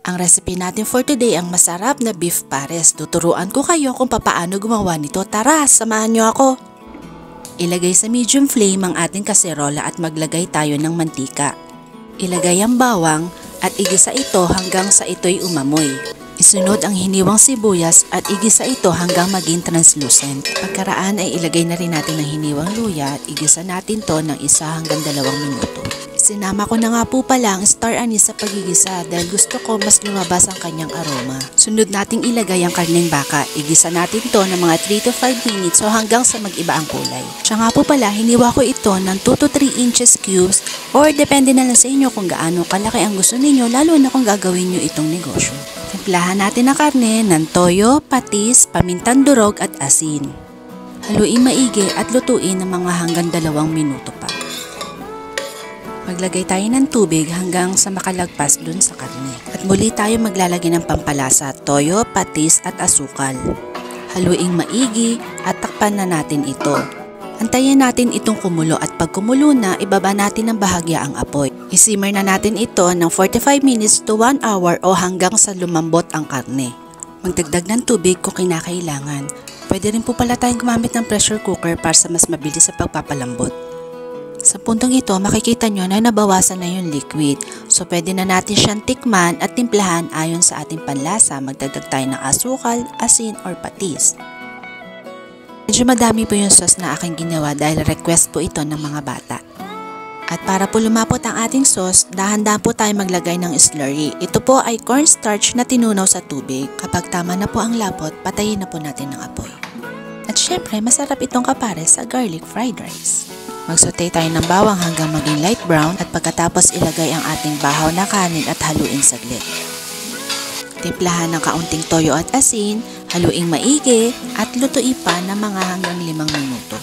Ang recipe natin for today ang masarap na beef pares. Tuturuan ko kayo kung paano gumawa nito. Tara, samahan nyo ako! Ilagay sa medium flame ang ating kaserola at maglagay tayo ng mantika. Ilagay ang bawang at igisa ito hanggang sa ito'y umamoy. Isunod ang hiniwang sibuyas at igisa ito hanggang maging translucent. Pagkaraan ay ilagay na rin natin ang hiniwang luya at igisa natin to ng 1 hanggang 2 minuto. Sinama ko na nga po pala ang star anise sa pagigisa dahil gusto ko mas lumabas ang kanyang aroma. Sunod nating ilagay ang karneng baka. Igisa natin to ng mga 3 to 5 minutes o hanggang sa mag-iba ang kulay. Siya nga po pala, hiniwa ko ito ng 2 to 3 inches cubes or depende na lang sa inyo kung gaano kalaki ang gusto ninyo, lalo na kung gagawin nyo itong negosyo. Timplahan natin ang karne ng toyo, patis, pamintang durog at asin. Haluin maigi at lutuin ng mga hanggang 2 minuto pa. Maglagay tayo ng tubig hanggang sa makalagpas dun sa karne. At muli tayo maglalagay ng pampalasa, toyo, patis at asukal. Haluing maigi at takpan na natin ito. Antayin natin itong kumulo at pag kumulo na, ibaba natin ng bahagya ang apoy. Isimmer na natin ito ng 45 minutes to 1 hour o hanggang sa lumambot ang karne. Magdagdag ng tubig kung kinakailangan. Pwede rin po pala tayong gumamit ng pressure cooker para sa mas mabilis sa pagpapalambot. Sa puntong ito, makikita nyo na nabawasan na yung liquid. So, pwede na natin siyang tikman at timplahan ayon sa ating panlasa. Magdagdag tayo ng asukal, asin, or patis. Medyo madami po yung sauce na aking ginawa dahil request po ito ng mga bata. At para po lumapot ang ating sauce, dahan-dahan po tayo maglagay ng slurry. Ito po ay cornstarch na tinunaw sa tubig. Kapag tama na po ang lapot, patayin na po natin ng apoy. At syempre, masarap itong kapares sa garlic fried rice. Magsaute tayo ng bawang hanggang maging light brown at pagkatapos ilagay ang ating bahaw na kanin at haluin saglit. Timplahan ng kaunting toyo at asin, haluing maigi at lutuin pa ng mga hanggang 5 minuto.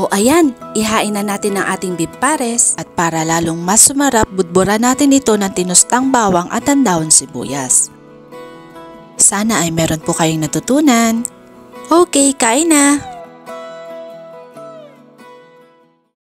O ayan, ihain na natin ang ating beef pares at para lalong mas sumarap, budburan natin ito ng tinustang bawang at ang dahon sibuyas. Sana ay meron po kayong natutunan. Okay, kain na!